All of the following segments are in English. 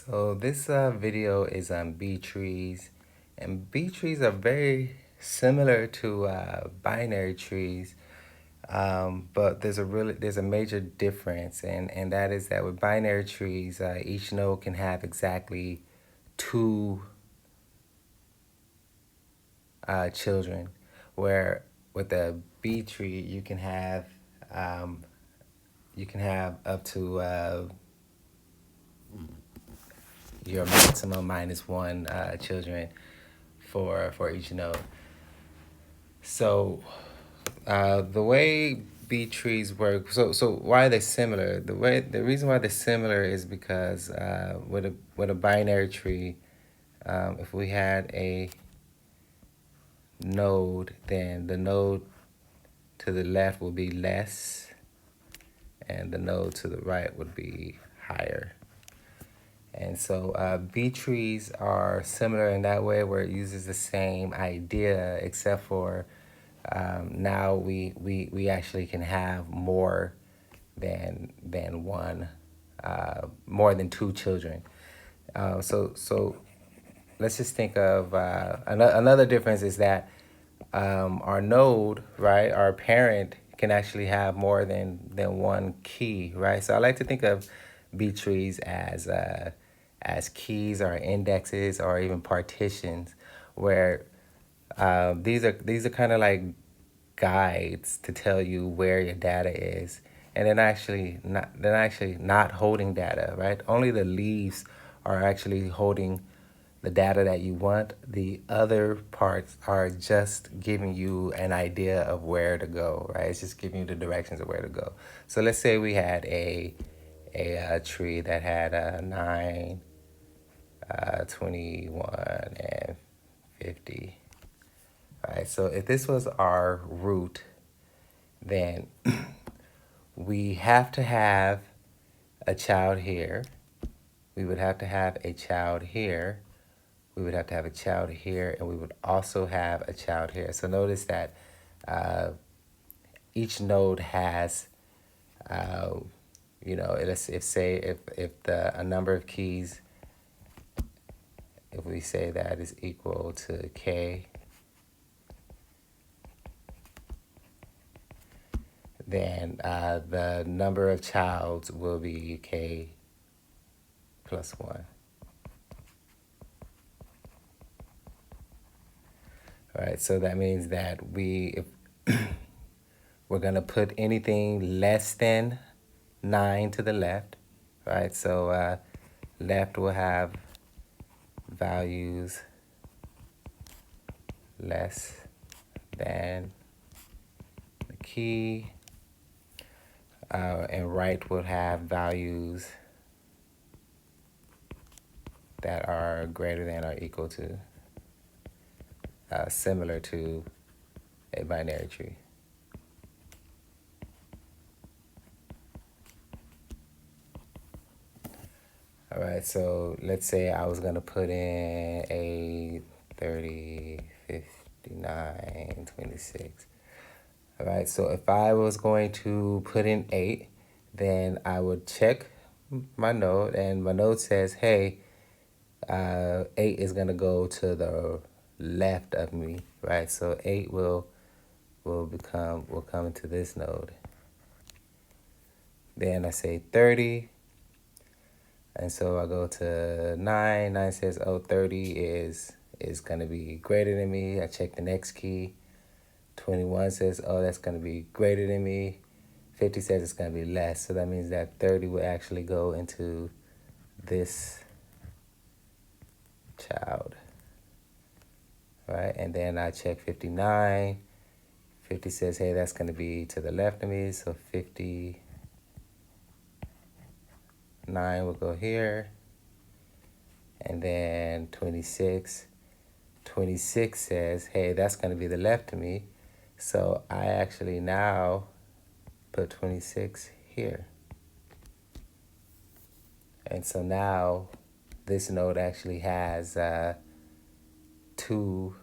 So this video is on BTrees, and BTrees are very similar to binary trees, but there's a major difference, and that is that with binary trees, each node can have exactly two children, where with a B tree um, you can have up to your maximum minus one children for each node. So the way B trees work, so why are they similar? The reason why they're similar is because with a binary tree, if we had a node, then the node to the left will be less, and the node to the right would be higher. And so B trees are similar in that way, where it uses the same idea, except for now we actually can have more than one, more than two children. So let's just think of another difference is that our node, right, our parent can actually have more than one key, right? So I like to think of B trees as keys or indexes or even partitions, where these are kind of like guides to tell you where your data is, and they're actually not holding data, right? Only the leaves are actually holding the data that you want. The other parts are just giving you an idea of where to go, right? It's just giving you the directions of where to go. So let's say we had a tree that had 9, 21, and 50. All right, so if this was our root, then we have to have a child here. We would have to have a child here. We would have to have a child here, and we would also have a child here. So notice that uh, each node has, uh, if say if the a number of keys, if we say that is equal to k, then the number of childs will be k plus 1. All right, so that means that if we're going to put anything less than 9 to the left, right? So left will have values less than the key, and right will have values that are greater than or equal to, similar to a binary tree. All right, so let's say I was going to put in a 30, 59, 26. All right, so if I was going to put in 8, then I would check my node, and my node says, hey, 8 is going to go to the left of me, right? So 8 will come into this node. Then I say 30, and so I go to 9. 9 says, oh, 30 is going to be greater than me. I check the next key. 21 says, oh, that's going to be greater than me. 50 says it's going to be less. So that means that 30 will actually go into this child, right? And then I check 59. 50 says, hey, that's going to be to the left of me. So 59 will go here. And then 26. 26 says, hey, that's going to be the left of me. So I actually now put 26 here. And so now this node actually has two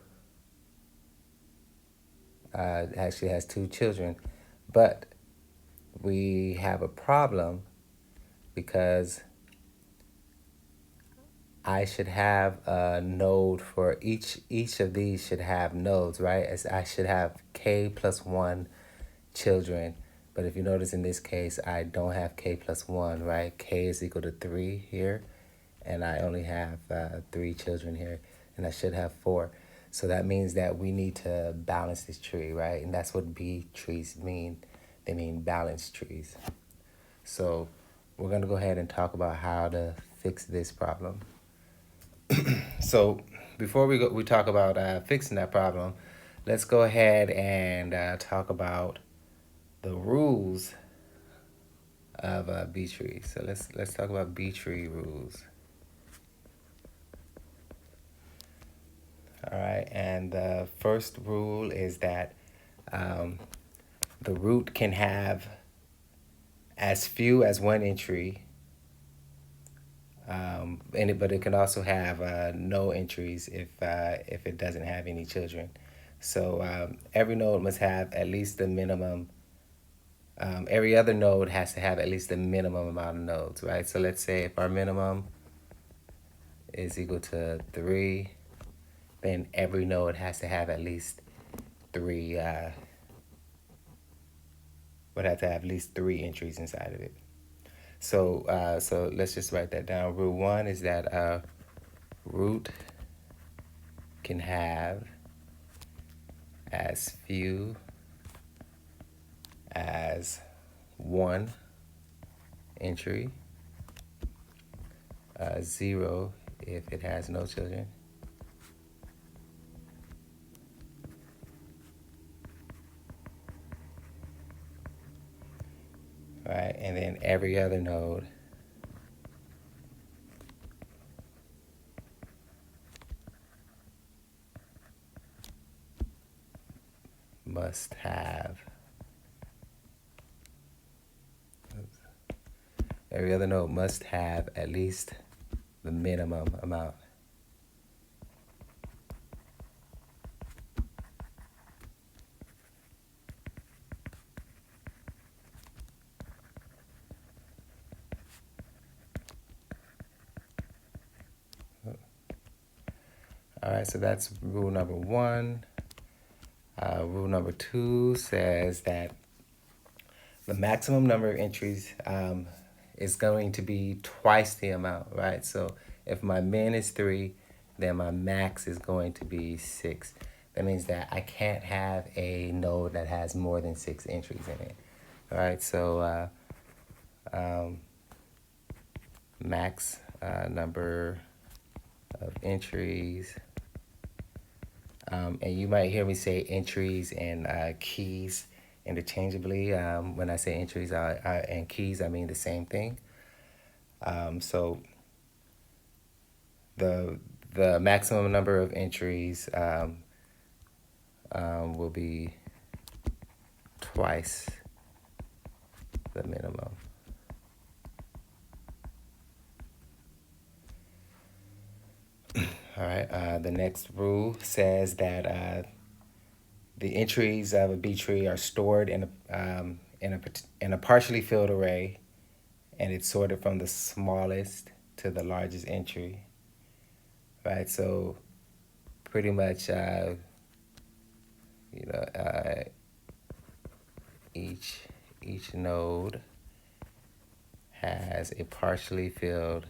children, but we have a problem because I should have a node for each of these should have nodes, right? As I should have k plus 1 children. But if you notice in this case, I don't have k plus 1, right? K is equal to 3 here, and I only have 3 children here, and I should have 4. So that means that we need to balance this tree, right? And that's what B trees mean. They mean balanced trees. So we're going to go ahead and talk about how to fix this problem. So before we talk about fixing that problem, let's go ahead and talk about the rules of B tree. So let's talk about B tree rules. All right, and the first rule is that the root can have as few as 1 entry, but it can also have no entries if it doesn't have any children. So every node must have at least the minimum. Every other node has to have at least the minimum amount of nodes, right? So let's say if our minimum is equal to 3, then every node has to have at least 3. Would have to have at least 3 entries inside of it. So let's just write that down. Rule 1 is that root can have as few as 1 entry, 0 if it has no children, right? And then every other node must have at least the minimum amount. All right, so that's rule number 1. Rule number 2 says that the maximum number of entries is going to be twice the amount, right? So if my min is 3, then my max is going to be 6. That means that I can't have a node that has more than 6 entries in it. All right, so max number of entries. And you might hear me say entries and keys interchangeably. When I say entries and keys, I mean the same thing. So the maximum number of entries will be twice the minimum. All right. The next rule says that the entries of a B tree are stored in a partially filled array, and it's sorted from the smallest to the largest entry. Right. So pretty much, each node has a partially filled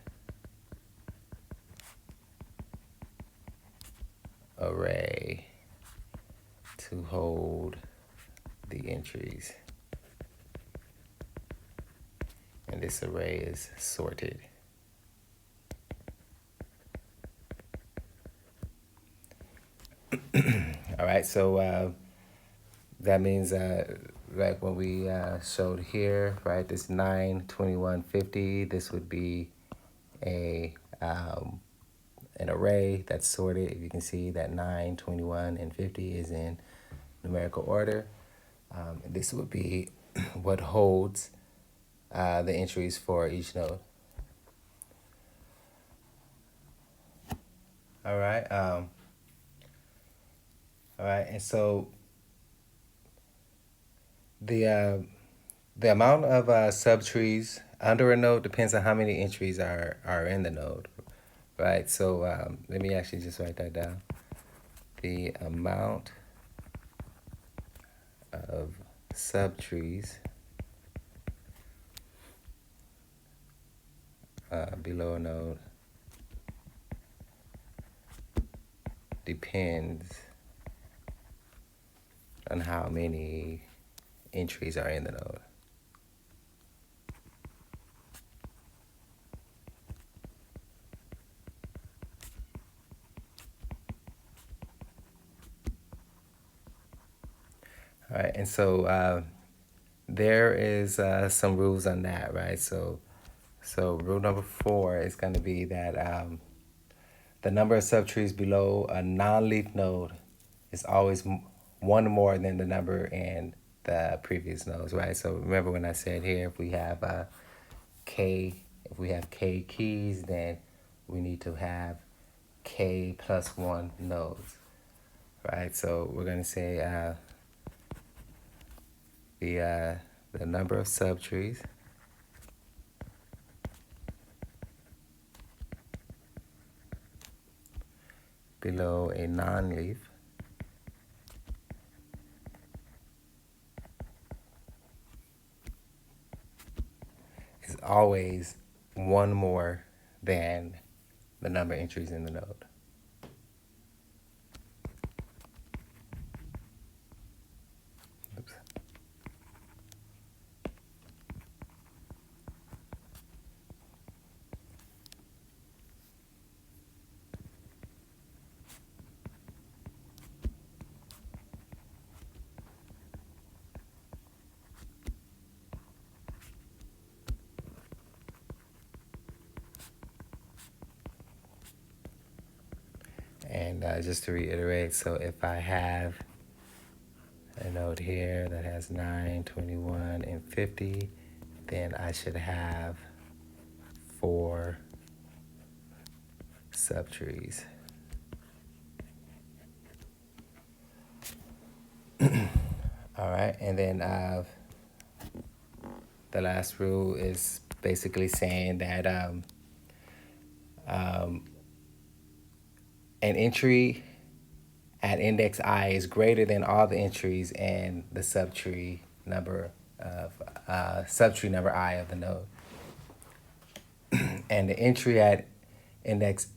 array to hold the entries, and this array is sorted. All right, so that means like when we showed here, right, this 9, 21, 50, this would be a an array that's sorted. If you can see that 9, 21, and 50 is in numerical order. This would be what holds the entries for each node. All right. All right, and so the amount of subtrees under a node depends on how many entries are in the node, right? So let me actually just write that down. The amount of subtrees below a node depends on how many entries are in the node. All right, and so there is some rules on that, right? So rule number 4 is going to be that the number of subtrees below a non-leaf node is always one more than the number in the previous nodes, right? So remember when I said here, if we have k keys, then we need to have k plus 1 nodes, right? So we're going to say the number of subtrees below a non-leaf is always one more than the number of entries in the node. Oops. And just to reiterate, so if I have a node here that has 9, 21, and 50, then I should have 4 subtrees. All right, and then the last rule is basically saying that an entry at index I is greater than all the entries in the subtree number I of the node. And the entry at index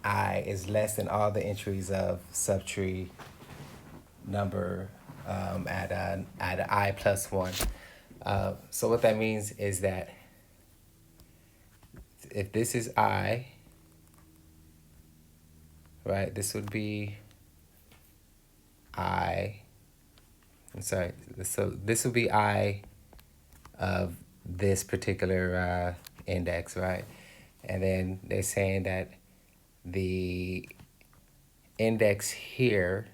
I is less than all the entries of subtree number at I plus 1. So what that means is that if this is I, right, this would be I. I'm sorry. So this would be I of this particular index, right? And then they're saying that the index here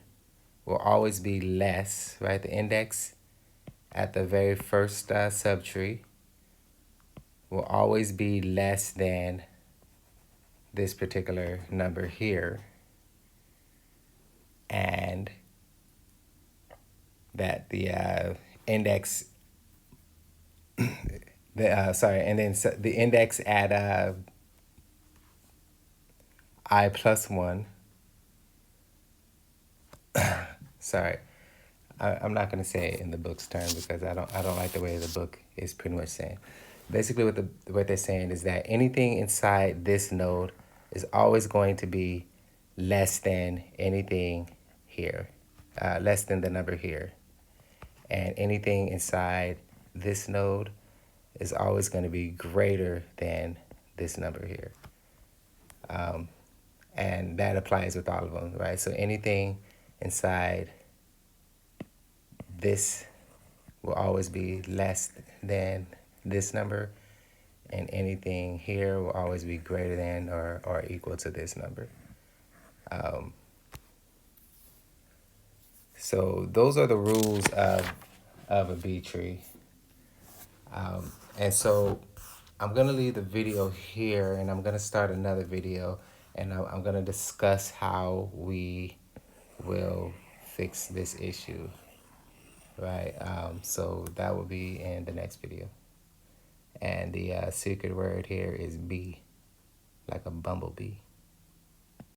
will always be less, right? The index at the very first subtree will always be less than this particular number here. And that the index, and then the index at I plus 1, sorry, I'm not going to say it in the book's term because I don't like the way the book is pretty much saying. Basically, what they're saying is that anything inside this node is always going to be less than anything here, less than the number here, and anything inside this node is always going to be greater than this number here. And that applies with all of them, right? So anything inside this will always be less than this number, and anything here will always be greater than or equal to this number. So those are the rules of a B tree. And so I'm going to leave the video here, and I'm going to start another video, and I'm going to discuss how we will fix this issue, right? So that will be in the next video. And the secret word here is B. like a bumblebee.